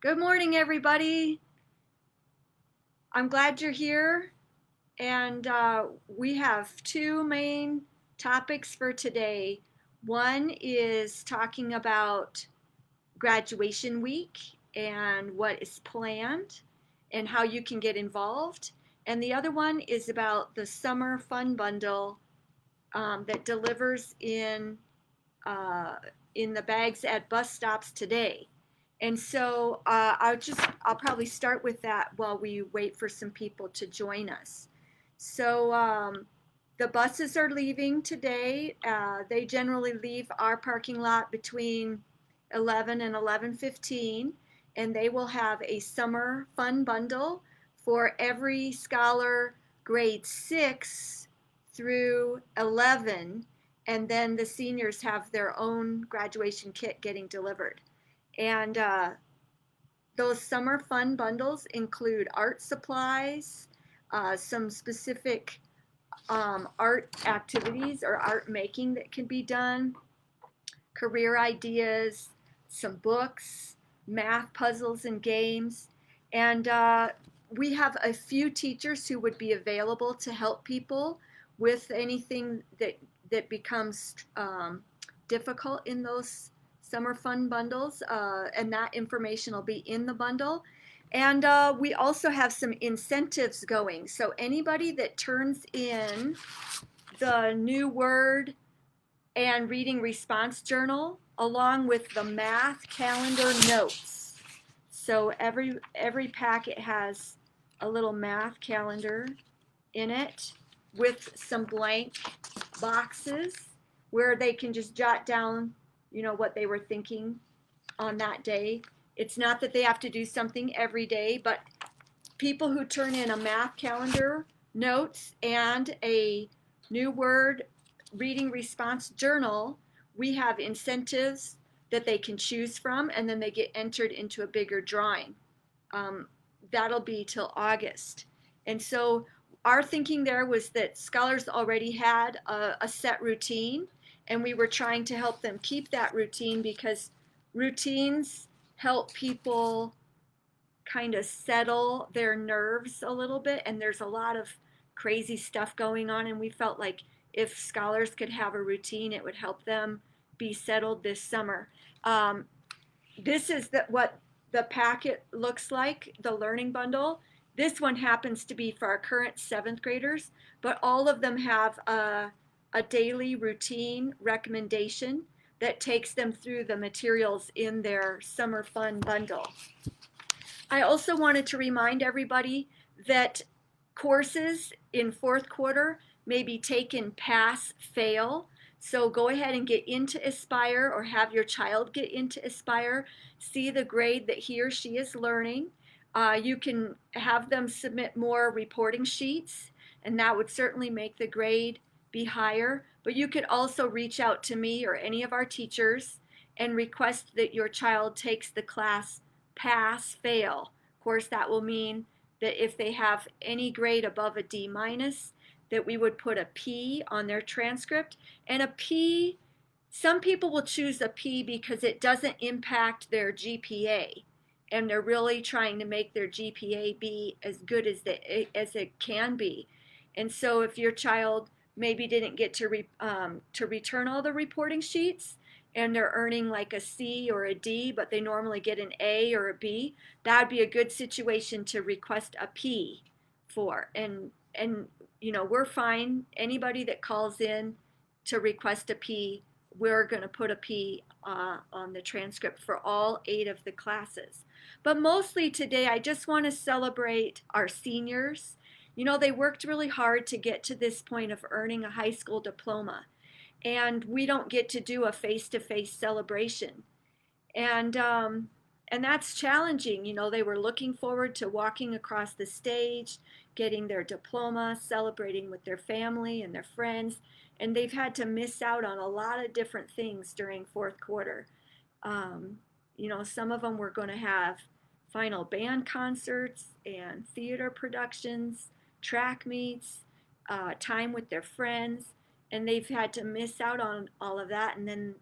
Good morning, everybody. I'm glad you're here. And we have two main topics for today. One is talking about graduation week and what is planned and how you can get involved. And the other one is about the summer fun bundle that delivers uh, in the bags at bus stops today. And so I'll probably start with that while we wait for some people to join us. So the buses are leaving today. They generally leave our parking lot between 11 and 11:15, and they will have a summer fun bundle for every scholar grade 6 through 11, and then the seniors have their own graduation kit getting delivered. And those summer fun bundles include art supplies, some specific art activities or art making that can be done, career ideas, some books, math puzzles and games. And we have a few teachers who would be available to help people with anything that becomes difficult in those summer fun bundles, and that information will be in the bundle. And we also have some incentives going. So anybody that turns in the new word and reading response journal along with the math calendar notes. So every packet has a little math calendar in it with some blank boxes where they can just jot down, what they were thinking on that day. It's not that they have to do something every day, but people who turn in a math calendar notes and a new word reading response journal, we have incentives that they can choose from, and then they get entered into a bigger drawing. Um, that'll be till August. And so our thinking there was that scholars already had a set routine, and we were trying to help them keep that routine because routines help people kind of settle their nerves a little bit, and there's a lot of crazy stuff going on, and we felt like if scholars could have a routine, it would help them be settled this summer. This is what the packet looks like, the learning bundle. This one happens to be for our current seventh graders, but all of them have a daily routine recommendation that takes them through the materials in their summer fun bundle. I also wanted to remind everybody that courses in fourth quarter may be taken pass fail. So go ahead and get into Aspire or have your child get into Aspire, see the grade that he or she is learning. You can have them submit more reporting sheets, and that would certainly make the grade be higher. But you could also reach out to me or any of our teachers and request that your child takes the class pass fail. Of course, that will mean that if they have any grade above a D minus, that we would put a P on their transcript. And a P, some people will choose a P because it doesn't impact their GPA, and they're really trying to make their GPA be as good as it can be. And so if your child maybe didn't get to return all the reporting sheets, and they're earning like a C or a D, but they normally get an A or a B, that'd be a good situation to request a P for. And we're fine. Anybody that calls in to request a P, we're going to put a P on the transcript for all 8 of the classes. But mostly today, I just want to celebrate our seniors. They worked really hard to get to this point of earning a high school diploma, and we don't get to do a face-to-face celebration, and that's challenging. They were looking forward to walking across the stage, getting their diploma, celebrating with their family and their friends, and they've had to miss out on a lot of different things during fourth quarter. Some of them were going to have final band concerts and theater productions, track meets, time with their friends, and they've had to miss out on all of that. And then,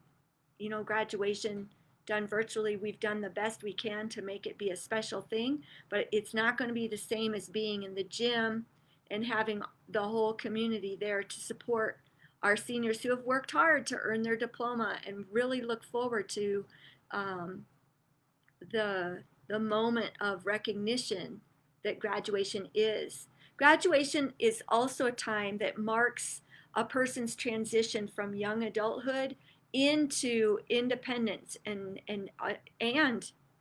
graduation done virtually. We've done the best we can to make it be a special thing, but it's not going to be the same as being in the gym and having the whole community there to support our seniors who have worked hard to earn their diploma and really look forward to um, the moment of recognition that graduation is. Graduation is also a time that marks a person's transition from young adulthood into independence and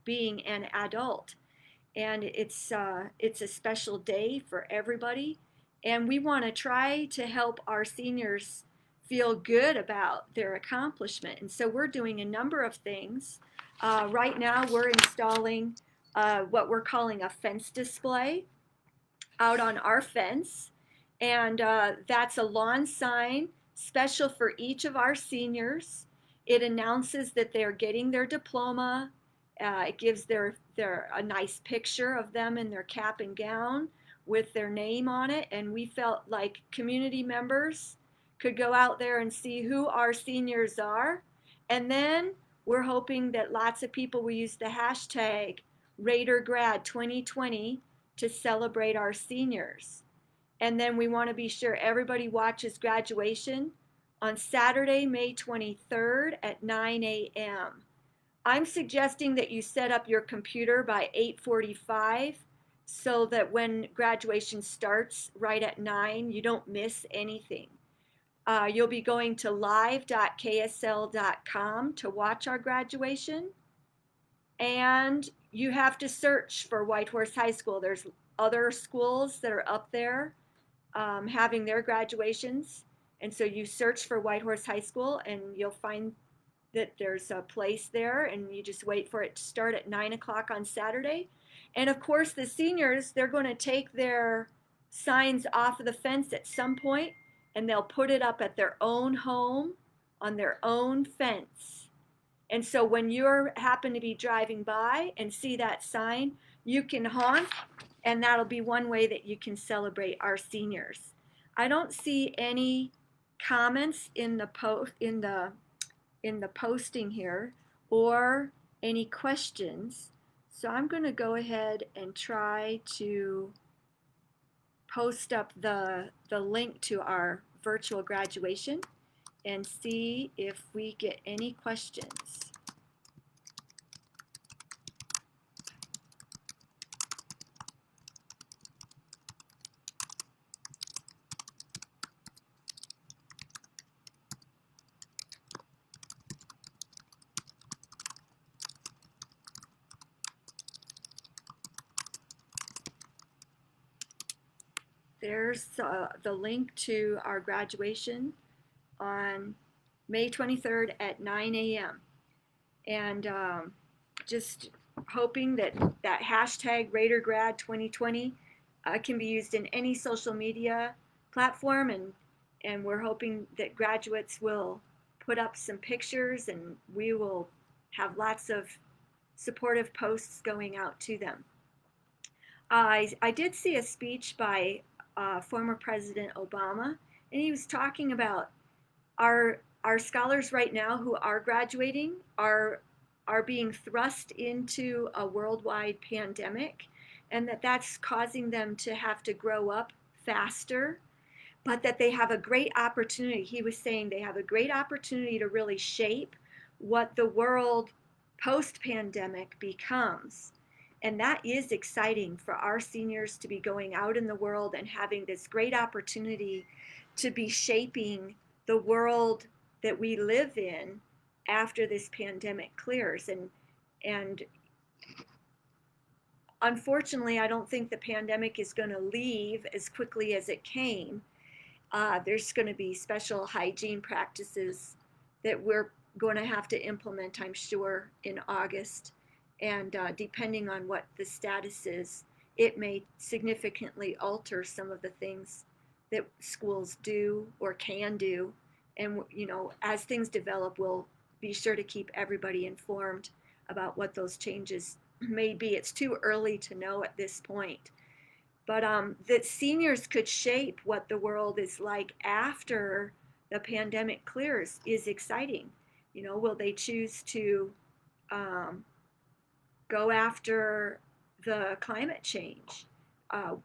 being an adult. And it's a special day for everybody. And we want to try to help our seniors feel good about their accomplishment. And so we're doing a number of things. Right now, we're installing what we're calling a fence display out on our fence. And that's a lawn sign special for each of our seniors. It announces that they're getting their diploma. It gives their a nice picture of them in their cap and gown with their name on it. And we felt like community members could go out there and see who our seniors are. And then we're hoping that lots of people will use the hashtag RaiderGrad 2020 to celebrate our seniors. And then we want to be sure everybody watches graduation on Saturday, May 23rd at 9 a.m. I'm suggesting that you set up your computer by 8:45 so that when graduation starts right at 9, you don't miss anything. You'll be going to live.ksl.com to watch our graduation, and you have to search for Whitehorse High School. There's other schools that are up there having their graduations, and so you search for Whitehorse High School and you'll find that there's a place there, and you just wait for it to start at 9 o'clock on Saturday. And of course, the seniors, they're going to take their signs off of the fence at some point, and they'll put it up at their own home on their own fence. And so when you happen to be driving by and see that sign, you can honk, and that'll be one way that you can celebrate our seniors. I don't see any comments in the posting here or any questions. So I'm going to go ahead and try to post up the link to our virtual graduation and see if we get any questions. There's the link to our graduation on May 23rd at 9 a.m. And just hoping that that hashtag RaiderGrad 2020 can be used in any social media platform, and we're hoping that graduates will put up some pictures, and we will have lots of supportive posts going out to them. I did see a speech by former President Obama, and he was talking about our scholars right now who are graduating are being thrust into a worldwide pandemic, and that's causing them to have to grow up faster, but that they have a great opportunity. He was saying they have a great opportunity to really shape what the world post-pandemic becomes. And that is exciting for our seniors to be going out in the world and having this great opportunity to be shaping the world that we live in after this pandemic clears. And unfortunately, I don't think the pandemic is going to leave as quickly as it came. There's going to be special hygiene practices that we're going to have to implement, I'm sure, in August. And depending on what the status is, it may significantly alter some of the things that schools do or can do. And, you know, as things develop, we'll be sure to keep everybody informed about what those changes may be. It's too early to know at this point. But that seniors could shape what the world is like after the pandemic clears is exciting. You know, will they choose to um, go after the climate change. Uh,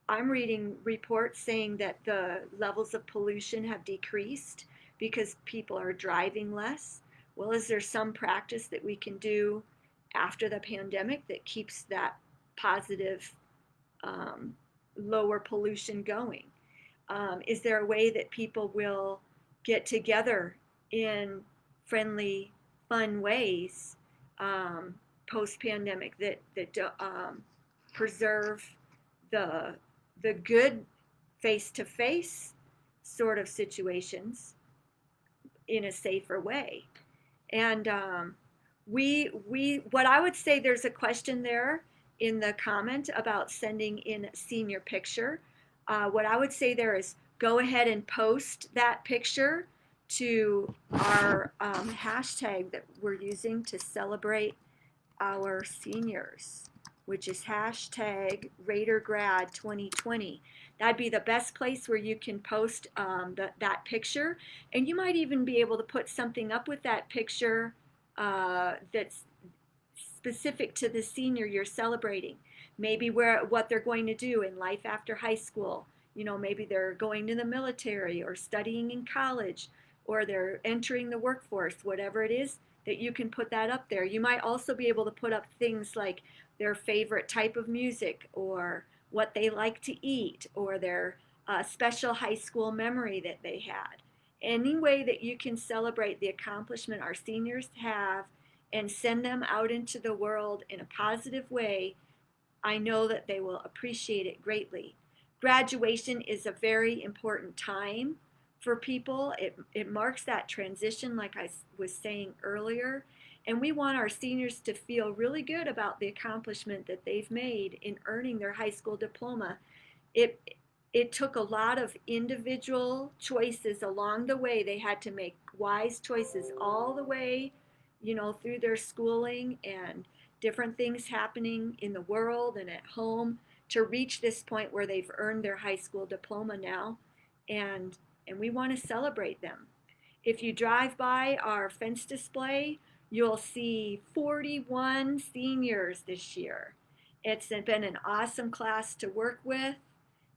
I'm reading reports saying that the levels of pollution have decreased because people are driving less. Well, is there some practice that we can do after the pandemic that keeps that positive, um, lower pollution going? Is there a way that people will get together in friendly, fun ways, um, post pandemic, that preserve the the good face to face sort of situations in a safer way? And we what I would say, there's a question there in the comment about sending in a senior picture. What I would say there is, go ahead and post that picture to our hashtag that we're using to celebrate our seniors, which is hashtag RaiderGrad 2020. That'd be the best place where you can post that picture. And you might even be able to put something up with that picture that's specific to the senior you're celebrating. Maybe what they're going to do in life after high school. You know, maybe they're going to the military or studying in college, or they're entering the workforce, whatever it is, that you can put that up there. You might also be able to put up things like their favorite type of music, or what they like to eat, or their special high school memory that they had. Any way that you can celebrate the accomplishment our seniors have and send them out into the world in a positive way, I know that they will appreciate it greatly. Graduation is a very important time for people. It marks that transition, like I was saying earlier. And we want our seniors to feel really good about the accomplishment that they've made in earning their high school diploma. It, it took a lot of individual choices along the way. They had to make wise choices all the way, you know, through their schooling and different things happening in the world and at home to reach this point where they've earned their high school diploma now. And we want to celebrate them. If you drive by our fence display, you'll see 41 seniors this year. It's been an awesome class to work with.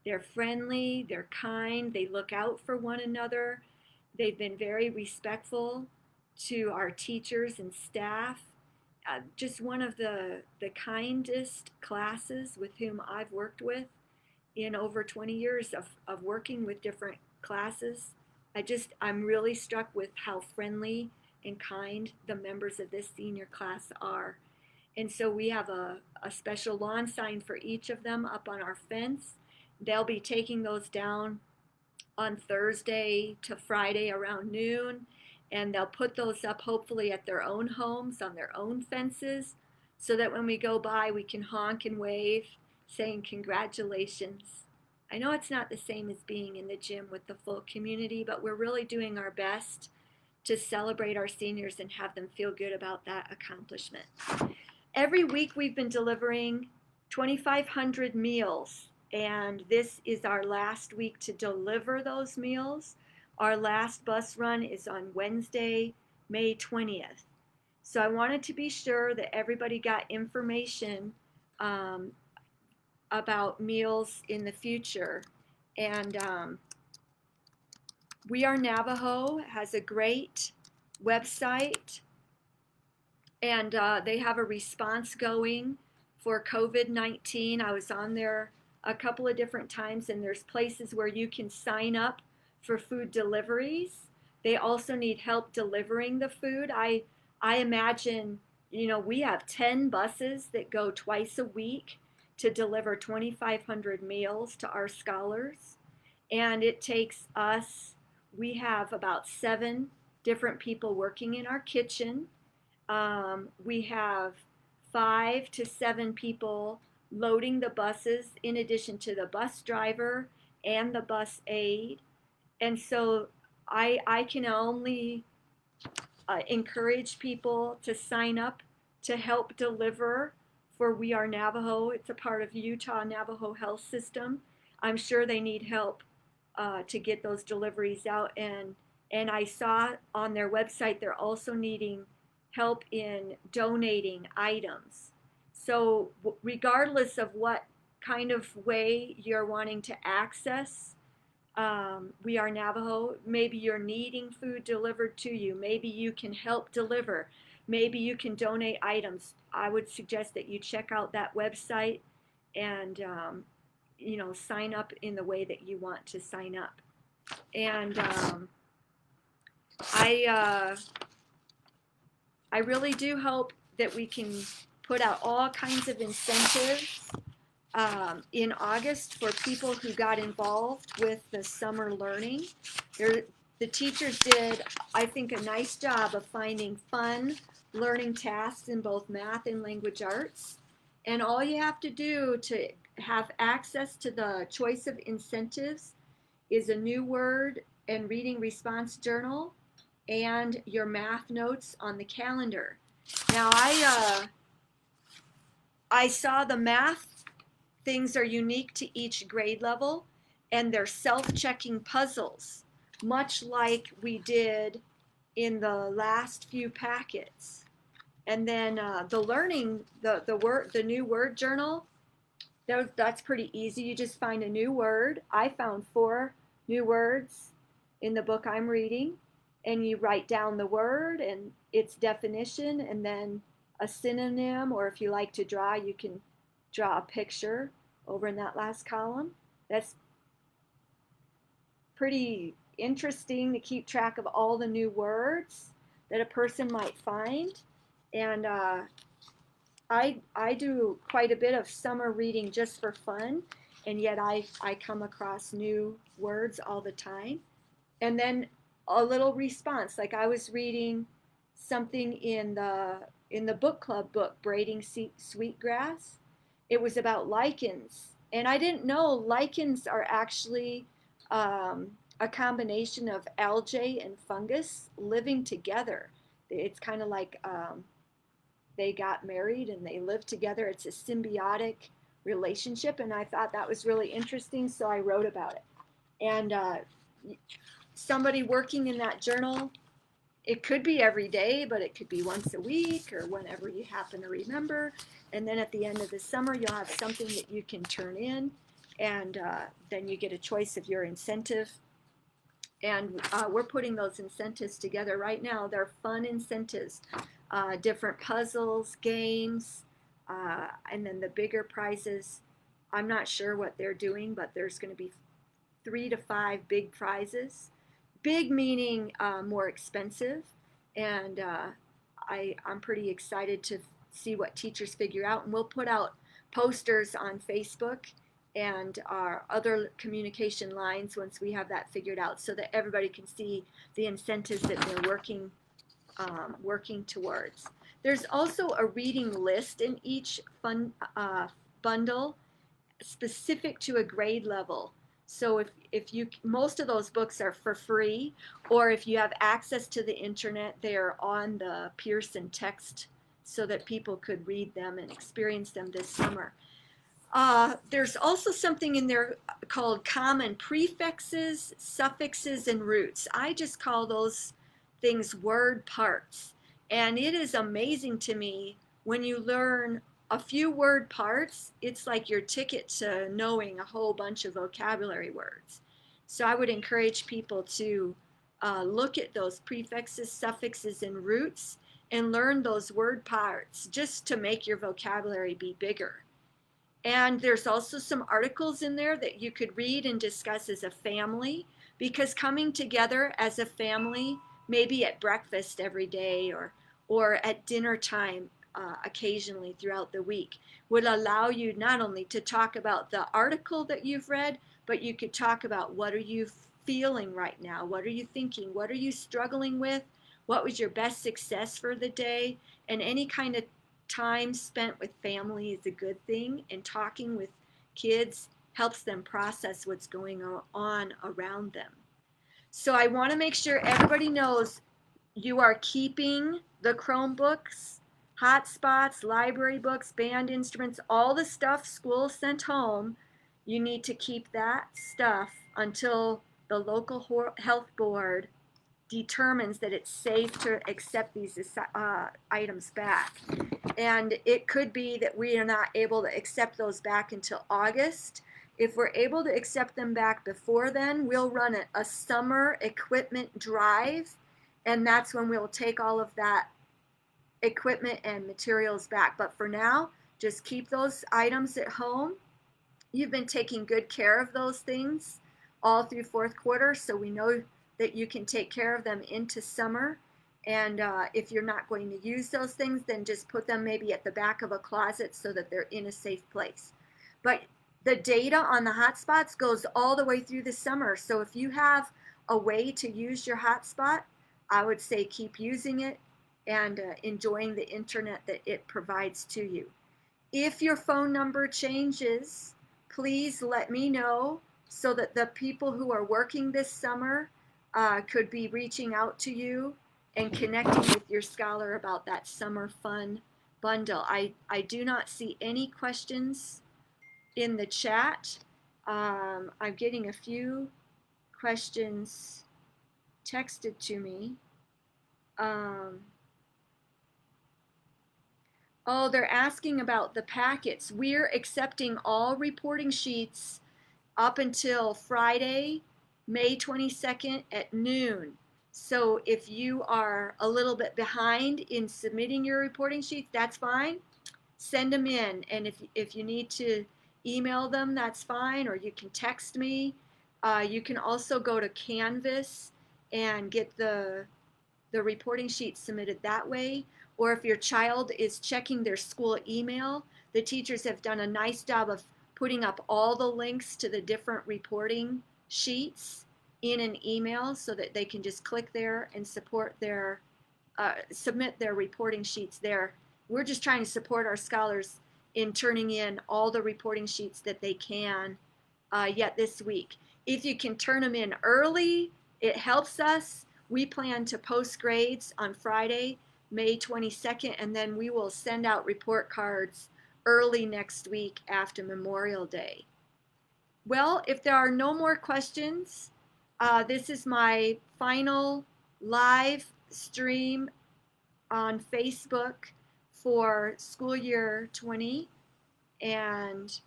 They're friendly, they're kind, they look out for one another. They've been very respectful to our teachers and staff. Just one of the kindest classes with whom I've worked with in over 20 years of working with different classes. I'm really struck with how friendly and kind the members of this senior class are. And so we have a special lawn sign for each of them up on our fence. They'll be taking those down on Thursday to Friday around noon, and they'll put those up hopefully at their own homes on their own fences, so that when we go by we can honk and wave saying congratulations. I know it's not the same as being in the gym with the full community, but we're really doing our best to celebrate our seniors and have them feel good about that accomplishment. Every week we've been delivering 2,500 meals, and this is our last week to deliver those meals. Our last bus run is on Wednesday, May 20th. So I wanted to be sure that everybody got information about meals in the future. And We Are Navajo has a great website, and they have a response going for COVID-19. I was on there a couple of different times, and there's places where you can sign up for food deliveries. They also need help delivering the food. I imagine, you know, we have 10 buses that go twice a week to deliver 2,500 meals to our scholars. And it takes us, we have about 7 different people working in our kitchen. We have 5 to 7 people loading the buses, in addition to the bus driver and the bus aide. And so I can only encourage people to sign up to help deliver for We Are Navajo. It's a part of Utah Navajo Health System. I'm sure they need help to get those deliveries out. And I saw on their website they're also needing help in donating items. So, regardless of what kind of way you're wanting to access We Are Navajo, maybe you're needing food delivered to you, maybe you can help deliver, maybe you can donate items. I would suggest that you check out that website and sign up in the way that you want to sign up. And I I really do hope that we can put out all kinds of incentives in August for people who got involved with the summer learning. There, the teachers did, I think, a nice job of finding fun learning tasks in both math and language arts. And all you have to do to have access to the choice of incentives is a new word and reading response journal and your math notes on the calendar. Now, I saw the math things are unique to each grade level, and they're self-checking puzzles, much like we did in the last few packets. And then the learning, the new word journal, that's pretty easy. You just find a new word. I found 4 new words in the book I'm reading, and you write down the word and its definition, and then a synonym, or if you like to draw, you can draw a picture over in that last column. That's pretty interesting to keep track of all the new words that a person might find. And I do quite a bit of summer reading just for fun, and yet I come across new words all the time. And then a little response, like I was reading something in the book club book, Braiding Sweetgrass. It was about lichens, and I didn't know lichens are actually a combination of algae and fungus living together. It's kind of like they got married and they lived together. It's a symbiotic relationship, and I thought that was really interesting, so I wrote about it. And somebody working in that journal, it could be every day, but it could be once a week or whenever you happen to remember. And then at the end of the summer, you'll have something that you can turn in, and then you get a choice of your incentive. And we're putting those incentives together right now. They're fun incentives, different puzzles, games, and then the bigger prizes. I'm not sure what they're doing, but there's going to be 3 to 5 big prizes. Big meaning more expensive, and I'm pretty excited to see what teachers figure out. And we'll put out posters on Facebook and our other communication lines once we have that figured out, so that everybody can see the incentives that they're working towards. There's also a reading list in each bundle specific to a grade level. So if you, most of those books are for free, or if you have access to the internet, they are on the Pearson text so that people could read them and experience them this summer. There's also something in there called common prefixes, suffixes, and roots. I just call those things word parts. And it is amazing to me when you learn a few word parts, it's like your ticket to knowing a whole bunch of vocabulary words. So I would encourage people to look at those prefixes, suffixes, and roots and learn those word parts just to make your vocabulary be bigger. And there's also some articles in there that you could read and discuss as a family, because coming together as a family, maybe at breakfast every day or at dinner time occasionally throughout the week, would allow you not only to talk about the article that you've read, but you could talk about what are you feeling right now? What are you thinking? What are you struggling with? What was your best success for the day? And any kind of time spent with family is a good thing, and talking with kids helps them process what's going on around them. So I want to make sure everybody knows you are keeping the Chromebooks, hotspots, library books, band instruments, all the stuff school sent home. You need to keep that stuff until the local health board determines that it's safe to accept these items back. And it could be that we are not able to accept those back until August. If we're able to accept them back before then, we'll run a summer equipment drive, and that's when we'll take all of that equipment and materials back. But for now, just keep those items at home. You've been taking good care of those things all through fourth quarter, so we know that you can take care of them into summer. And if you're not going to use those things, then just put them maybe at the back of a closet so that they're in a safe place. But the data on the hotspots goes all the way through the summer. So if you have a way to use your hotspot, I would say keep using it and enjoying the internet that it provides to you. If your phone number changes, please let me know so that the people who are working this summer could be reaching out to you and connecting with your scholar about that summer fun bundle. I do not see any questions in the chat. I'm getting a few questions texted to me. Oh, they're asking about the packets. We're accepting all reporting sheets up until Friday, May 22nd at noon. So if you are a little bit behind in submitting your reporting sheets, that's fine. Send them in. And if you need to email them, that's fine. Or you can text me. You can also go to Canvas and get the reporting sheet submitted that way. Or if your child is checking their school email, the teachers have done a nice job of putting up all the links to the different reporting sheets in an email so that they can just click there and submit their reporting sheets there. We're just trying to support our scholars in turning in all the reporting sheets that they can yet this week. If you can turn them in early, it helps us. We plan to post grades on Friday, May 22nd, and then we will send out report cards early next week after Memorial Day. Well, if there are no more questions, this is my final live stream on Facebook for school year 20, and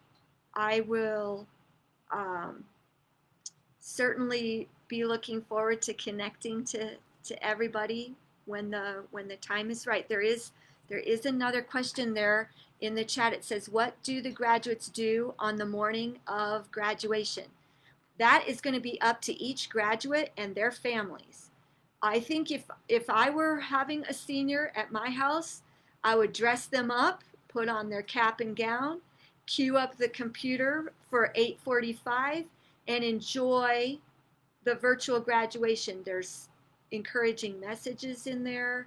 I will certainly be looking forward to connecting to everybody when the time is right. There is another question there in the chat. It says, what do the graduates do on the morning of graduation? That is going to be up to each graduate and their families. I think if I were having a senior at my house, I would dress them up, put on their cap and gown, queue up the computer for 8:45, and enjoy the virtual graduation. There's encouraging messages in there,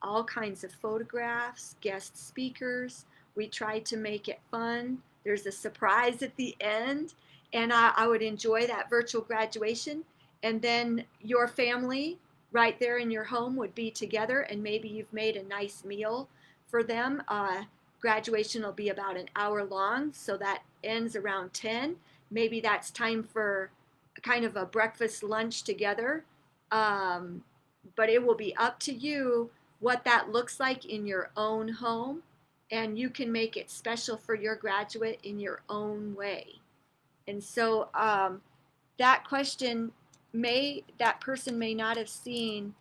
all kinds of photographs, guest speakers. We tried to make it fun. There's a surprise at the end, and I would enjoy that virtual graduation. And then your family right there in your home would be together, and maybe you've made a nice meal for them. Graduation will be about an hour long, so that ends around 10. Maybe that's time for kind of a breakfast lunch together. But it will be up to you what that looks like in your own home, and you can make it special for your graduate in your own way. And so that question that person may not have seen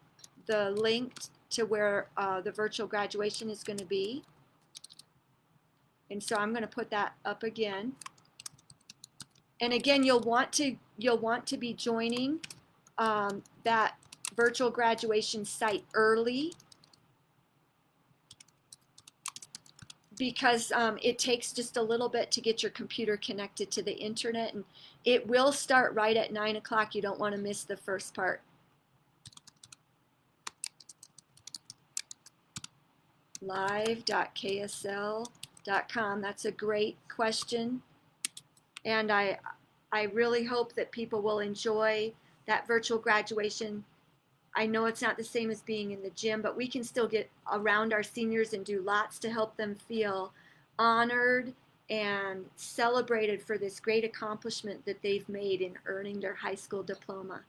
the link to where the virtual graduation is going to be. And so I'm going to put that up again. And again, you'll want to be joining that virtual graduation site early, because it takes just a little bit to get your computer connected to the internet, and it will start right at 9 o'clock. You don't want to miss the first part. live.ksl.com. That's a great question, and I really hope that people will enjoy that virtual graduation. I know it's not the same as being in the gym, but we can still get around our seniors and do lots to help them feel honored and celebrated for this great accomplishment that they've made in earning their high school diploma.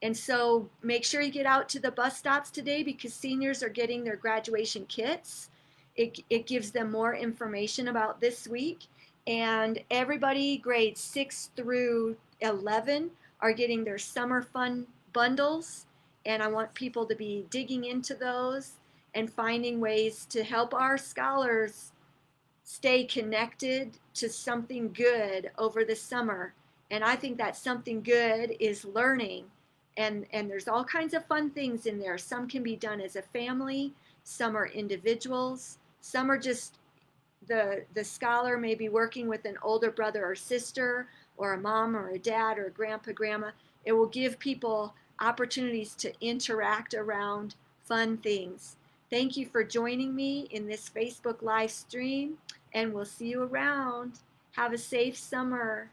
And so make sure you get out to the bus stops today because seniors are getting their graduation kits. It gives them more information about this week. And everybody grades 6 through 11 are getting their summer fun bundles. And I want people to be digging into those and finding ways to help our scholars stay connected to something good over the summer. And I think that something good is learning. And there's all kinds of fun things in there. Some can be done as a family, some are individuals, some are just the scholar may be working with an older brother or sister, or a mom or a dad or a grandpa, grandma. It will give people opportunities to interact around fun things. Thank you for joining me in this Facebook live stream, and we'll see you around. Have a safe summer.